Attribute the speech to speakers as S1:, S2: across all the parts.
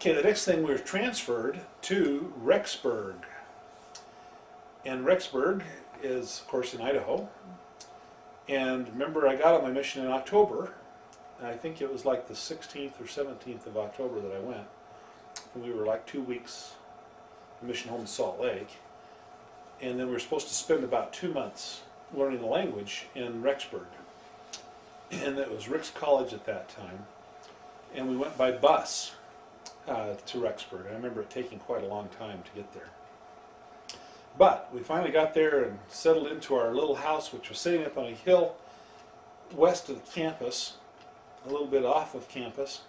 S1: Okay, the next thing we were transferred to Rexburg. And Rexburg is, of course, in Idaho. And remember, I got on my mission in October. I think it was like the 16th or 17th of October that I went. And we were like 2 weeks mission home to Salt Lake. And then we were supposed to spend about 2 months learning the language in Rexburg. And it was Rick's College at that time. And we went by bus to Rexburg. I remember it taking quite a long time to get there. But we finally got there and settled into our little house, which was sitting up on a hill west of the campus, a little bit off of campus.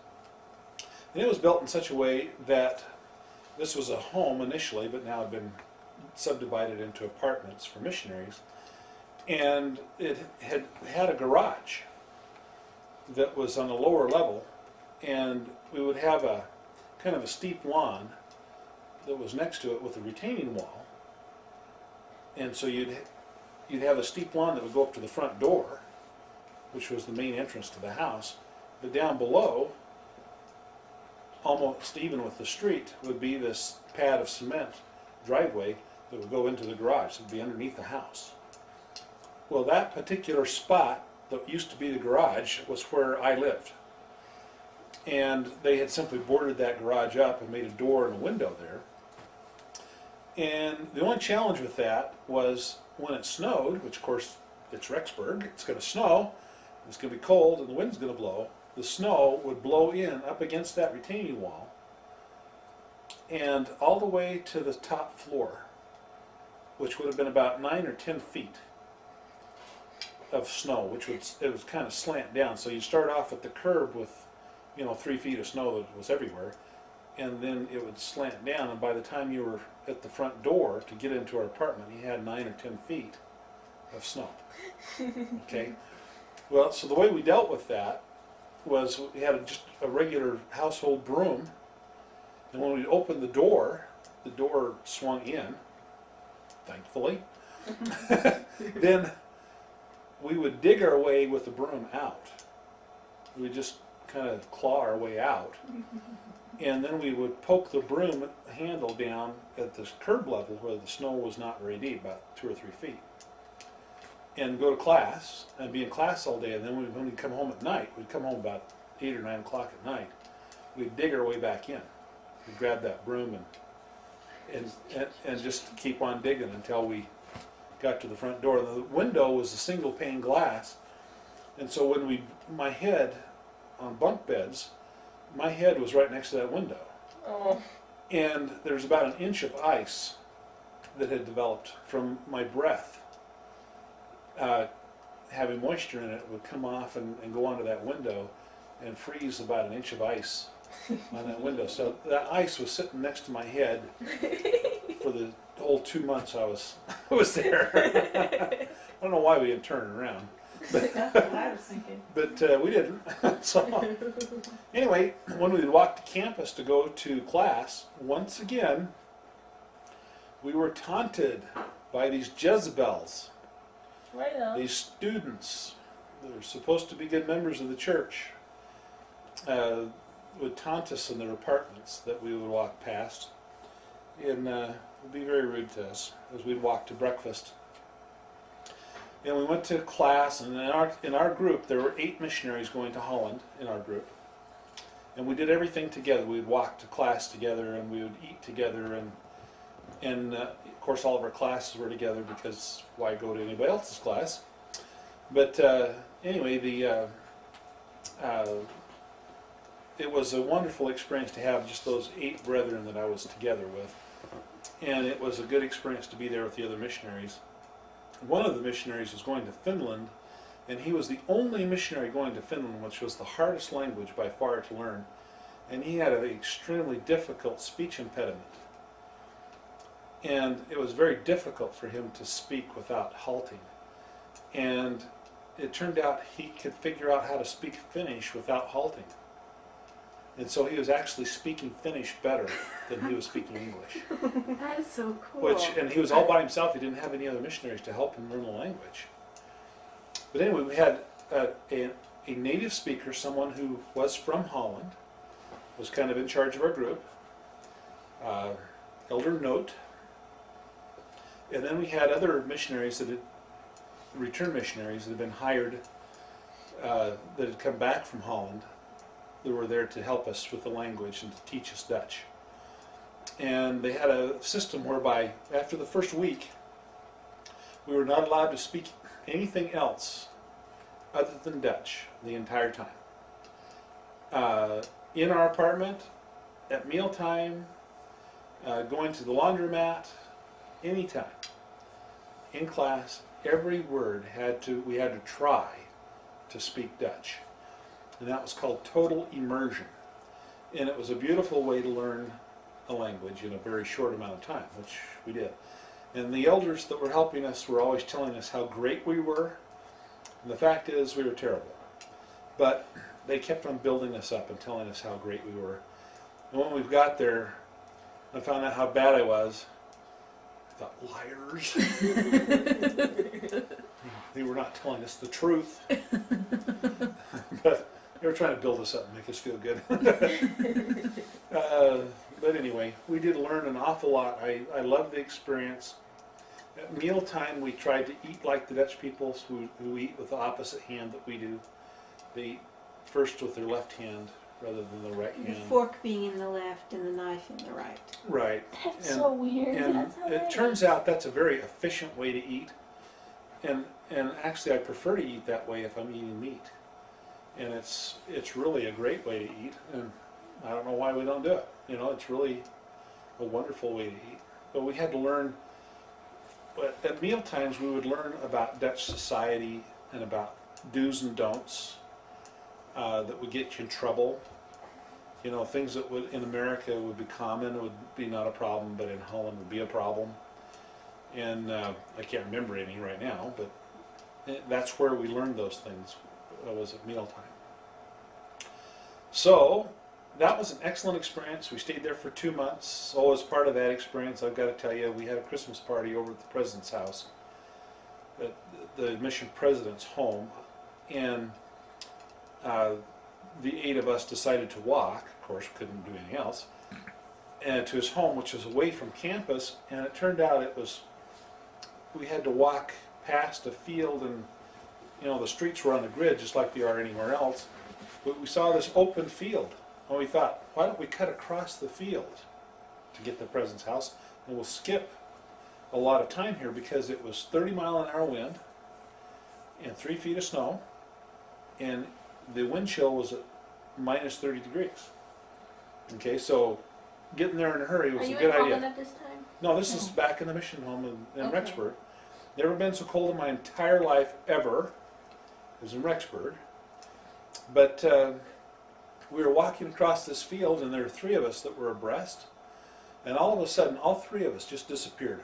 S1: And it was built in such a way that this was a home initially, but now had been subdivided into apartments for missionaries. And it had a garage that was on a lower level, and we would have a kind of a steep lawn that was next to it with a retaining wall. And so you'd have a steep lawn that would go up to the front door, which was the main entrance to the house. But down below, almost even with the street, would be this pad of cement driveway that would go into the garage. It would be underneath the house. Well, that particular spot that used to be the garage was where I lived. And they had simply boarded that garage up and made a door and a window there. And the only challenge with that was when it snowed, which of course it's Rexburg, it's going to snow, it's going to be cold, and the wind's going to blow. The snow would blow in up against that retaining wall and all the way to the top floor, which would have been about 9 or 10 feet of snow, which it was kind of slant down. So you start off at the curb with 3 feet of snow that was everywhere, and then it would slant down, and by the time you were at the front door to get into our apartment, you had 9 or 10 feet of snow. Okay? Well, so the way we dealt with that was we had just a regular household broom, and when we opened the door swung in, thankfully. Then we would dig our way with the broom out. We would just kind of claw our way out. And then we would poke the broom handle down at the curb level where the snow was not very deep, about 2 or 3 feet. And go to class, and be in class all day, and then when we'd come home at night, we'd come home about 8 or 9 o'clock at night, we'd dig our way back in. We'd grab that broom and just keep on digging until we got to the front door. The window was a single pane glass, and so when my head on bunk beds, my head was right next to that window.
S2: Oh.
S1: And there's about an inch of ice that had developed from my breath. Having moisture in it would come off and go onto that window and freeze about an inch of ice on that window. So that ice was sitting next to my head for the whole 2 months I was there. I don't know why we didn't turn it around.
S2: That's what I was thinking.
S1: But we didn't. So anyway, when we would walk to campus to go to class, once again, we were taunted by these Jezebels.
S2: Right on.
S1: These students that are supposed to be good members of the church would taunt us in their apartments that we would walk past, and would be very rude to us as we'd walk to breakfast. And we went to class, and in our group there were 8 missionaries going to Holland in our group, and we did everything together. We'd walk to class together, and we would eat together, and of course all of our classes were together, because why go to anybody else's class? But anyway, it was a wonderful experience to have just those 8 brethren that I was together with, and it was a good experience to be there with the other missionaries. One of the missionaries was going to Finland, and he was the only missionary going to Finland, which was the hardest language by far to learn, and he had an extremely difficult speech impediment. And it was very difficult for him to speak without halting. And it turned out he could figure out how to speak Finnish without halting. And so he was actually speaking Finnish better than he was speaking English.
S2: That is so cool.
S1: And he was all by himself. He didn't have any other missionaries to help him learn the language. But anyway, we had a native speaker, someone who was from Holland, was kind of in charge of our group. Elder Note. And then we had other missionaries return missionaries that had been hired, that had come back from Holland, that were there to help us with the language and to teach us Dutch. And they had a system whereby after the first week, we were not allowed to speak anything else other than Dutch the entire time. In our apartment, at mealtime, going to the laundromat, anytime. In class, every word we had to try to speak Dutch. And that was called total immersion. And it was a beautiful way to learn a language in a very short amount of time, which we did. And the elders that were helping us were always telling us how great we were. And the fact is, we were terrible. But they kept on building us up and telling us how great we were. And when we got there, I found out how bad I was. I thought, liars. They were not telling us the truth. But they were trying to build us up and make us feel good. But anyway, we did learn an awful lot. I loved the experience. At mealtime, we tried to eat like the Dutch people who eat with the opposite hand that we do. They eat first with their left hand rather than the right hand.
S3: The fork being in the left and the knife in the right.
S1: Right.
S2: That's so weird.
S1: And
S2: That's
S1: it turns out that's a very efficient way to eat. And actually, I prefer to eat that way if I'm eating meat. And it's really a great way to eat. And I don't know why we don't do it. You know, it's really a wonderful way to eat. But we had to learn. But at meal times, we would learn about Dutch society and about do's and don'ts that would get you in trouble. You know, things that would in America would be common, would be not a problem, but in Holland would be a problem. And I can't remember any right now, but that's where we learned those things, was at mealtime. So that was an excellent experience. We stayed there for 2 months. So as part of that experience, I've got to tell you, we had a Christmas party over at the president's house, at the mission president's home, and the 8 of us decided to walk. Of course, couldn't do anything else, and to his home, which was away from campus. And it turned out we had to walk past a field, and you know the streets were on the grid just like they are anywhere else. But we saw this open field. And we thought, why don't we cut across the field to get to the president's house, and we'll skip a lot of time here because it was 30-mile-an-hour wind and 3 feet of snow, and the wind chill was at minus 30 degrees. Okay, so getting there in a hurry was a good idea.
S2: Are you in Holland at this time?
S1: No, this is back in the mission home in Rexburg. Never been so cold in my entire life ever. It was in Rexburg. But we were walking across this field, and there were 3 of us that were abreast, and all of a sudden, all 3 of us just disappeared.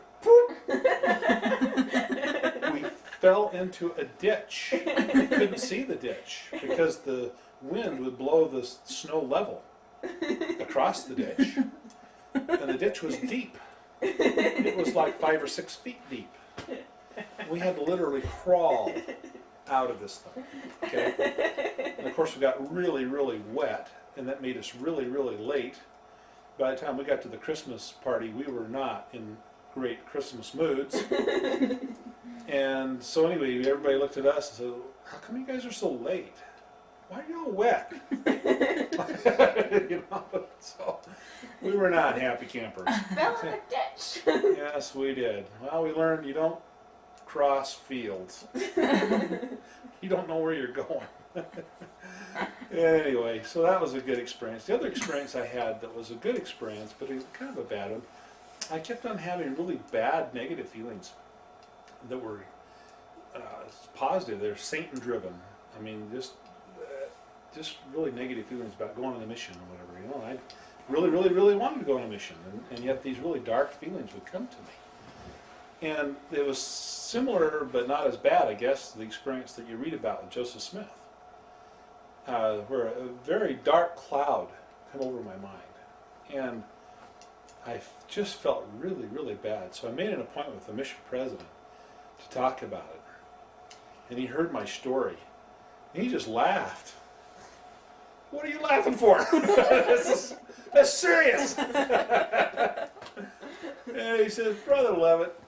S1: We fell into a ditch. We couldn't see the ditch because the wind would blow the snow level across the ditch, and the ditch was deep. It was like 5 or 6 feet deep. We had to literally crawl out of this thing. Okay? And of course we got really, really wet, and that made us really, really late. By the time we got to the Christmas party, we were not in great Christmas moods. And so anyway, everybody looked at us and said, how come you guys are so late? Why are you all wet? You know, so we were not happy campers.
S2: Fell in a ditch.
S1: Yes, we did. Well, we learned you don't cross fields. You don't know where you're going. Anyway, so that was a good experience. The other experience I had that was a good experience, but it was kind of a bad one, I kept on having really bad negative feelings that were positive. They're Satan-driven. I mean, just really negative feelings about going on a mission or whatever. You know, I really, really, really wanted to go on a mission, and yet these really dark feelings would come to me. And it was similar, but not as bad, I guess, to the experience that you read about with Joseph Smith, where a very dark cloud came over my mind, and I just felt really, really bad. So I made an appointment with the mission president to talk about it, and he heard my story, and he just laughed. what are you laughing for? That's serious. And he says, Brother Leavitt,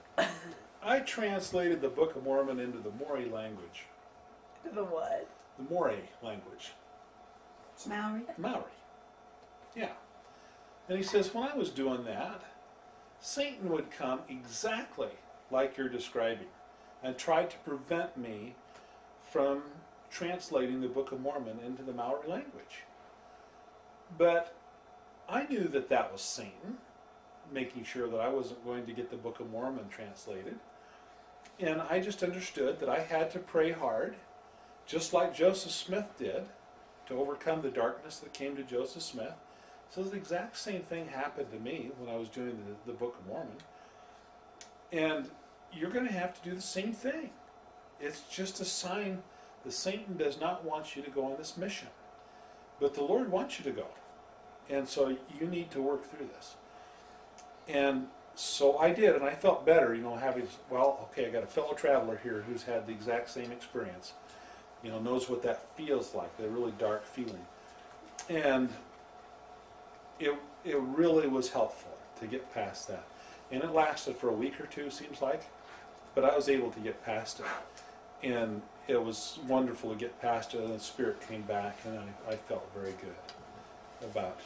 S1: I translated the Book of Mormon into the Mori language.
S4: The what?
S1: The Mori language.
S3: Maori.
S1: Maori. Yeah. And he says, when I was doing that, Satan would come exactly like you're describing and try to prevent me from translating the Book of Mormon into the Maori language. But I knew that that was Satan, making sure that I wasn't going to get the Book of Mormon translated. And I just understood that I had to pray hard, just like Joseph Smith did, to overcome the darkness that came to Joseph Smith. So the exact same thing happened to me when I was doing the Book of Mormon. And you're going to have to do the same thing. It's just a sign that Satan does not want you to go on this mission. But the Lord wants you to go. And so you need to work through this. And so I did, and I felt better, having, well, okay, I got a fellow traveler here who's had the exact same experience. Knows what that feels like, the really dark feeling. And it really was helpful to get past that. And it lasted for a week or two, seems like, but I was able to get past it. And it was wonderful to get past it, and the Spirit came back, and I felt very good about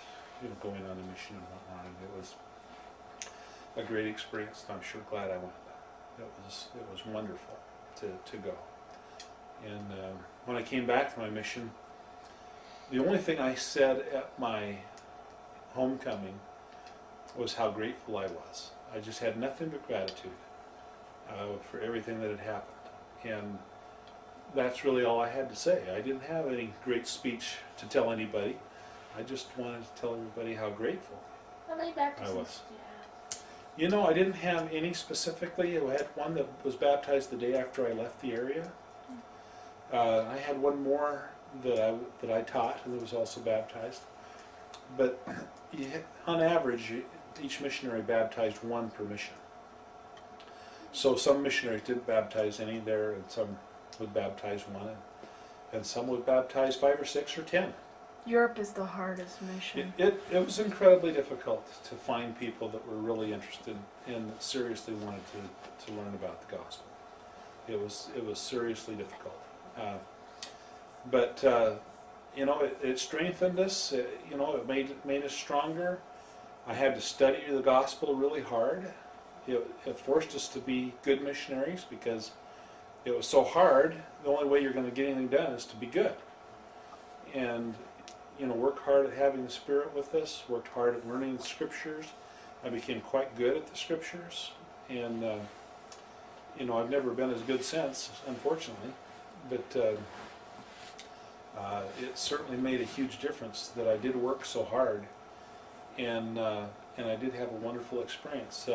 S1: going on a mission and whatnot. And it was a great experience, and I'm sure glad I went. It was wonderful to go. And when I came back from my mission, the only thing I said at my homecoming was how grateful I was. I just had nothing but gratitude for everything that had happened. And that's really all I had to say. I didn't have any great speech to tell anybody. I just wanted to tell everybody how grateful
S2: How many baptisms
S1: I was.
S2: do you have?
S1: I didn't have any specifically. I had one that was baptized the day after I left the area. I had one more that I taught, and that was also baptized. But on average, each missionary baptized one per mission. So some missionaries didn't baptize any there, and some would baptize one, and some would baptize 5 or 6 or 10.
S4: Europe is the hardest mission.
S1: It was incredibly difficult to find people that were really interested and seriously wanted to learn about the gospel. It was seriously difficult. But it strengthened us. It made us stronger. I had to study the gospel really hard. It forced us to be good missionaries because it was so hard. The only way you're going to get anything done is to be good. And work hard at having the Spirit with us. Worked hard at learning the Scriptures. I became quite good at the Scriptures, and I've never been as good since, unfortunately. But it certainly made a huge difference that I did work so hard, and I did have a wonderful experience.